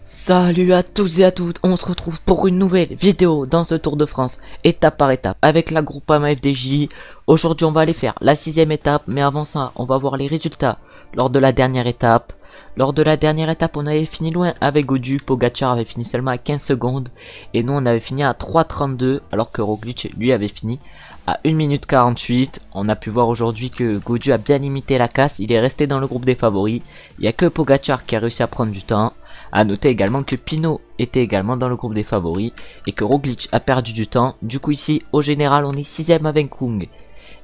Salut à tous et à toutes, on se retrouve pour une nouvelle vidéo dans ce Tour de France, étape par étape, avec la Groupama FDJ. Aujourd'hui on va aller faire la 6ème étape, mais avant ça, on va voir les résultats lors de la dernière étape. Lors de la dernière étape, on avait fini loin avec Gaudu, Pogacar avait fini seulement à 15 secondes, et nous on avait fini à 3,32, alors que Roglic lui avait fini à 1 minute 48. On a pu voir aujourd'hui que Gaudu a bien limité la casse, il est resté dans le groupe des favoris, il n'y a que Pogacar qui a réussi à prendre du temps. A noter également que Pinot était également dans le groupe des favoris et que Roglic a perdu du temps. Du coup ici au général on est 6ème avec Kung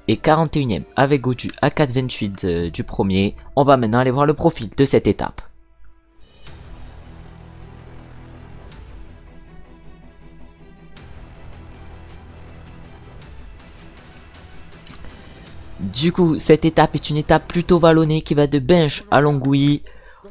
et 41ème avec Gaudu à 4,28 du premier. On va maintenant aller voir le profil de cette étape. Du coup cette étape est une étape plutôt vallonnée qui va de Binche à Longwy.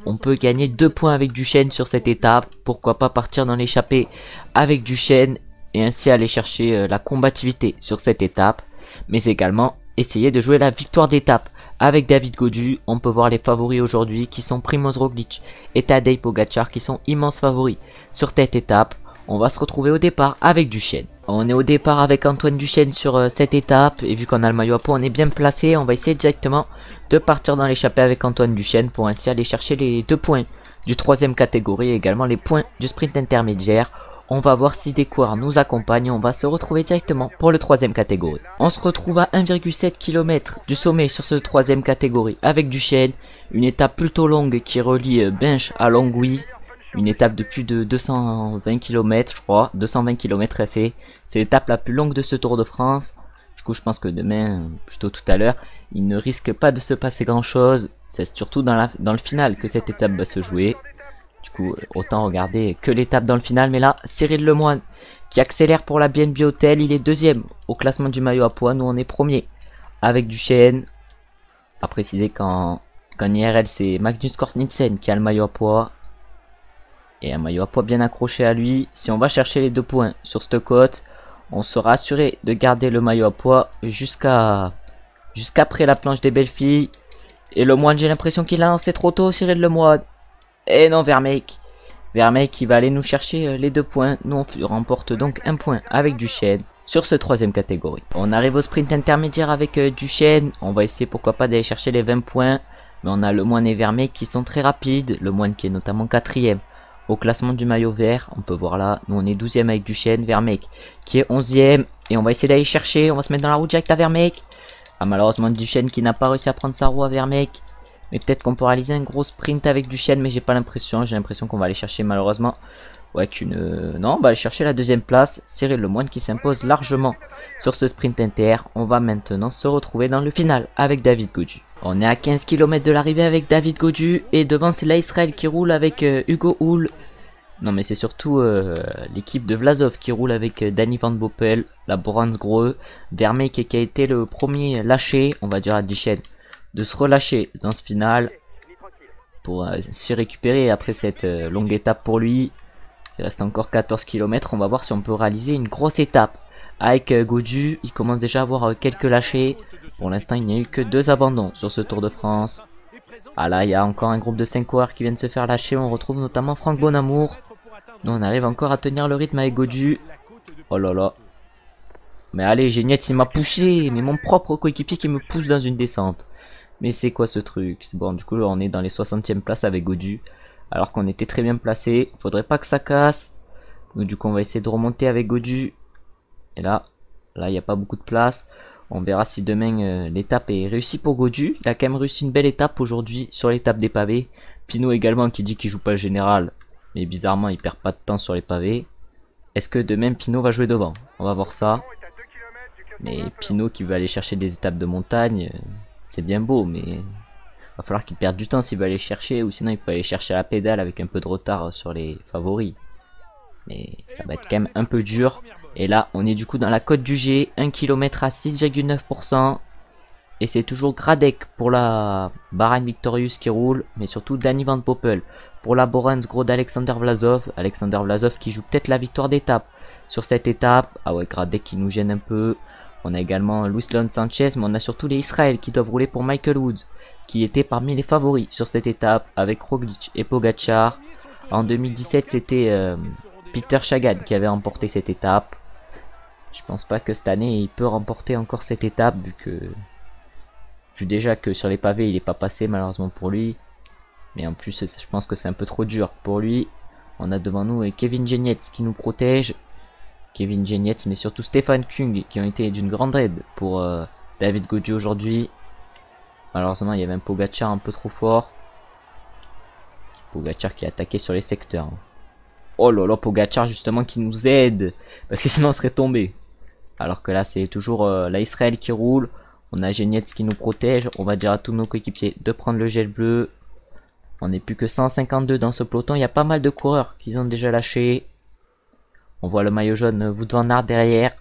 On peut gagner 2 points avec Duchesne sur cette étape. Pourquoi pas partir dans l'échappée avec Duchesne et ainsi aller chercher la combativité sur cette étape. Mais également essayer de jouer la victoire d'étape avec David Gaudu. On peut voir les favoris aujourd'hui qui sont Primož Roglic et Tadej Pogacar qui sont immenses favoris sur cette étape. On va se retrouver au départ avec Duchesne. On est au départ avec Antoine Duchesne sur cette étape. Et vu qu'on a le maillot à pois, on est bien placé. On va essayer directement de partir dans l'échappée avec Antoine Duchesne pour ainsi aller chercher les 2 points du 3ème catégorie et également les points du sprint intermédiaire. On va voir si des coureurs nous accompagnent. On va se retrouver directement pour le 3ème catégorie. On se retrouve à 1,7 km du sommet sur ce 3ème catégorie avec Duchesne. Une étape plutôt longue qui relie Binche à Longwy. Une étape de plus de 220 km je crois, 220 km est fait. C'est l'étape la plus longue de ce Tour de France. Du coup je pense que demain, plutôt tout à l'heure, il ne risque pas de se passer grand chose. C'est surtout dans le final que cette étape va se jouer. Du coup autant regarder que l'étape dans le final. Mais là Cyril Lemoine qui accélère pour la BNB Hotel. Il est 2ème au classement du maillot à pois. Nous on est 1er avec Duchesne. A préciser qu'en IRL c'est Magnus Cort Nielsen qui a le maillot à pois. Et un maillot à pois bien accroché à lui. Si on va chercher les 2 points sur cette côte, on sera assuré de garder le maillot à pois jusqu'après la planche des belles filles. Et Lemoine, j'ai l'impression qu'il a lancé trop tôt, Cyril Lemoine. Et non, Vermeek. Vermeek qui va aller nous chercher les 2 points. Nous on remporte donc 1 point avec Duchesne sur ce 3ème catégorie. On arrive au sprint intermédiaire avec Duchesne. On va essayer pourquoi pas d'aller chercher les 20 points. Mais on a Lemoine et Vermeek qui sont très rapides. Lemoine qui est notamment 4ème. Au classement du maillot vert, on peut voir là, nous on est 12ème avec Duchesne, Vermeek qui est 11ème. Et on va essayer d'aller chercher, on va se mettre dans la roue directe à Vermeek. Ah malheureusement Duchesne qui n'a pas réussi à prendre sa roue à Vermeek. Mais peut-être qu'on peut réaliser un gros sprint avec Duchesne, mais j'ai pas l'impression, j'ai l'impression qu'on va aller chercher malheureusement. Ouais non, on va aller chercher la 2ème place, Cyril Lemoine qui s'impose largement sur ce sprint inter. On va maintenant se retrouver dans le final avec David Gaudu. On est à 15 km de l'arrivée avec David Gaudu et devant c'est l'Israël qui roule avec Hugo Hull. Non mais c'est surtout l'équipe de Vlasov qui roule avec Danny Van Boppel, la Brandsgreux, Vermeek qui a été le premier lâché, on va dire à Duchesne, de se relâcher dans ce final pour s'y récupérer après cette longue étape pour lui. Il reste encore 14 km, on va voir si on peut réaliser une grosse étape avec Gaudu. Il commence déjà à avoir quelques lâchés. Pour l'instant il n'y a eu que 2 abandons sur ce Tour de France. Ah là il y a encore un groupe de 5 coureurs qui viennent se faire lâcher. On retrouve notamment Franck Bonamour. Nous on arrive encore à tenir le rythme avec Gaudu. Oh là là. Mais allez Géniette il m'a poussé. Mais mon propre coéquipier qui me pousse dans une descente. Mais c'est quoi ce truc? Bon du coup là, on est dans les 60e places avec Gaudu. Alors qu'on était très bien placé. Faudrait pas que ça casse. Donc du coup on va essayer de remonter avec Gaudu. Et là il n'y a pas beaucoup de place. On verra si demain l'étape est réussie pour Gaudu. Il a quand même réussi une belle étape aujourd'hui sur l'étape des pavés. Pinot également qui dit qu'il joue pas le général. Mais bizarrement il perd pas de temps sur les pavés. Est-ce que demain Pinot va jouer devant? On va voir ça. Mais Pinot qui veut aller chercher des étapes de montagne, c'est bien beau. Mais il va falloir qu'il perde du temps s'il veut aller chercher. Ou sinon il peut aller chercher à la pédale avec un peu de retard sur les favoris. Mais ça va être quand même un peu dur. Et là on est du coup dans la côte du G, 1 km à 6,9%. Et c'est toujours Gradec pour la Bahrain Victorious qui roule. Mais surtout Danny Van Poppel pour la Brandsgreux d'Alexander Vlasov. Alexander Vlasov qui joue peut-être la victoire d'étape sur cette étape. Ah ouais, Gradec qui nous gêne un peu. On a également Luis Leon Sanchez. Mais on a surtout les Israël qui doivent rouler pour Michael Woods, qui était parmi les favoris sur cette étape avec Roglic et Pogacar. En 2017, c'était Peter Sagan qui avait remporté cette étape. Je pense pas que cette année il peut remporter encore cette étape vu déjà que sur les pavés il est pas passé malheureusement pour lui. Mais en plus je pense que c'est un peu trop dur pour lui. On a devant nous Kevin Genietz qui nous protège. Kevin Genietz mais surtout Stefan Kung qui ont été d'une grande aide pour David Gaudu aujourd'hui. Malheureusement il y avait un Pogacar un peu trop fort. Pogacar qui a attaqué sur les secteurs. Oh là là, Pogacar justement qui nous aide. Parce que sinon on serait tombé. Alors que là c'est toujours la Israël qui roule. On a Genietz qui nous protège. On va dire à tous nos coéquipiers de prendre le gel bleu. On n'est plus que 152 dans ce peloton. Il y a pas mal de coureurs qui ont déjà lâché. On voit le maillot jaune Wout van Aert derrière.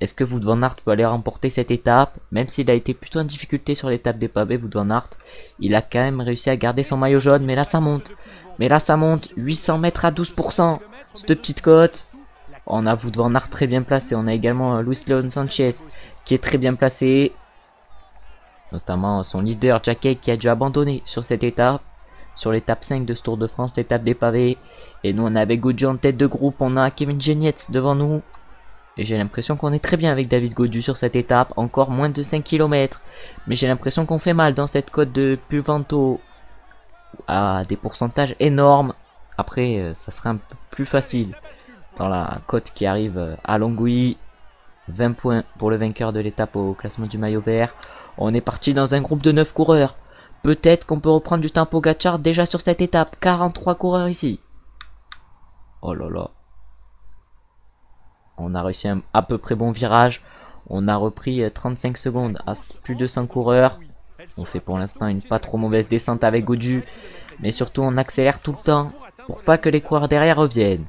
Est-ce que Wout van Aert peut aller remporter cette étape? Même s'il a été plutôt en difficulté sur l'étape des pavés, Wout van Aert, il a quand même réussi à garder son maillot jaune. Mais là ça monte. 800 mètres à 12%. Cette petite côte. On a Wout van Aert très bien placé. On a également Luis Leon Sanchez qui est très bien placé. Notamment son leader Jacquet qui a dû abandonner sur cette étape. Sur l'étape 5 de ce Tour de France, l'étape des pavés. Et nous on est avec Gaudu en tête de groupe. On a Kevin Genietz devant nous. Et j'ai l'impression qu'on est très bien avec David Gaudu sur cette étape. Encore moins de 5 km. Mais j'ai l'impression qu'on fait mal dans cette côte de Pulvento. À des pourcentages énormes. Après ça serait un peu plus facile dans la côte qui arrive à Longwy. 20 points pour le vainqueur de l'étape au classement du maillot vert. On est parti dans un groupe de 9 coureurs. Peut-être qu'on peut reprendre du temps Pogacar déjà sur cette étape. 43 coureurs ici. Oh là là. On a réussi un à peu près bon virage. On a repris 35 secondes à plus de 100 coureurs. On fait pour l'instant une pas trop mauvaise descente avec Gaudu. Mais surtout on accélère tout le temps pour pas que les coureurs derrière reviennent.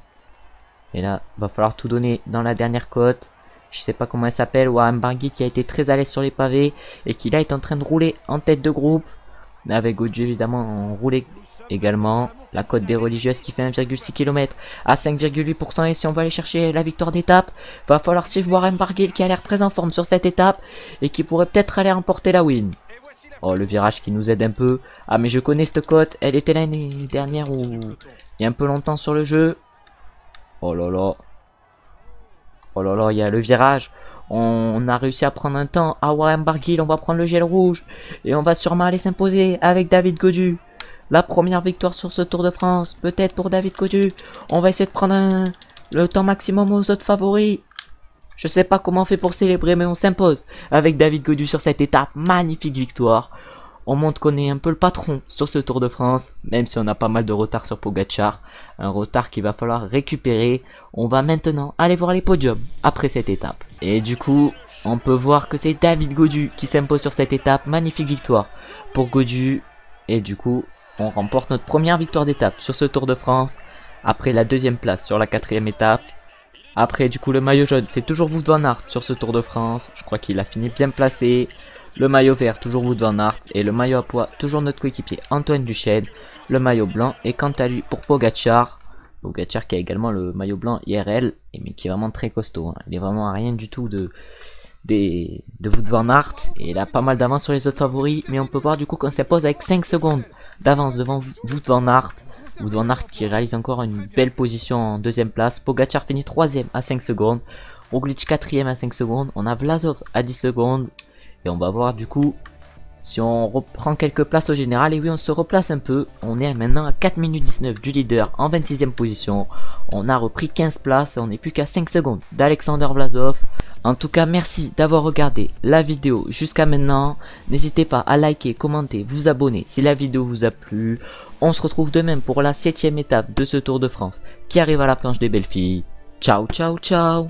Et là, va falloir tout donner dans la dernière côte. Je sais pas comment elle s'appelle. Warren Barguil qui a été très à l'aise sur les pavés. Et qui là est en train de rouler en tête de groupe. Avec Gaudu évidemment on roulait également. La côte des religieuses qui fait 1,6 km à 5,8%. Et si on va aller chercher la victoire d'étape, va falloir suivre Warren Barguil qui a l'air très en forme sur cette étape. Et qui pourrait peut-être aller remporter la win. Oh, le virage qui nous aide un peu. Ah, mais je connais cette côte. Elle était l'année dernière ou il y a un peu longtemps sur le jeu. Oh là là. Oh là là, il y a le virage. On a réussi à prendre un temps à Warren Barguil. On va prendre le gel rouge. Et on va sûrement aller s'imposer avec David Gaudu. La première victoire sur ce Tour de France. Peut-être pour David Gaudu. On va essayer de prendre le temps maximum aux autres favoris. Je sais pas comment on fait pour célébrer, mais on s'impose avec David Gaudu sur cette étape. Magnifique victoire. On montre qu'on est un peu le patron sur ce Tour de France, même si on a pas mal de retard sur Pogacar. Un retard qu'il va falloir récupérer. On va maintenant aller voir les podiums après cette étape. Et du coup, on peut voir que c'est David Gaudu qui s'impose sur cette étape. Magnifique victoire pour Gaudu. Et du coup, on remporte notre première victoire d'étape sur ce Tour de France. Après la deuxième place sur la 4e étape. Après du coup le maillot jaune c'est toujours Wout van Aert sur ce Tour de France. Je crois qu'il a fini bien placé. Le maillot vert toujours Wout van Aert. Et le maillot à pois toujours notre coéquipier Antoine Duchesne. Le maillot blanc est quant à lui pour Pogacar. Pogacar qui a également le maillot blanc IRL. Mais qui est vraiment très costaud. Il est vraiment à rien du tout de Wout van Aert. Et il a pas mal d'avance sur les autres favoris. Mais on peut voir du coup qu'on s'impose avec 5 secondes d'avance devant Wout van Aert. Wout van Aert qui réalise encore une belle position en deuxième place. Pogacar finit 3ème à 5 secondes. Roglic 4ème à 5 secondes. On a Vlasov à 10 secondes. Et on va voir du coup si on reprend quelques places au général. Et oui, on se replace un peu. On est maintenant à 4 minutes 19 du leader en 26ème position. On a repris 15 places et on n'est plus qu'à 5 secondes d'Alexander Vlasov. En tout cas, merci d'avoir regardé la vidéo jusqu'à maintenant. N'hésitez pas à liker, commenter, vous abonner si la vidéo vous a plu. On se retrouve demain pour la 7ème étape de ce Tour de France qui arrive à la planche des belles filles. Ciao, ciao, ciao!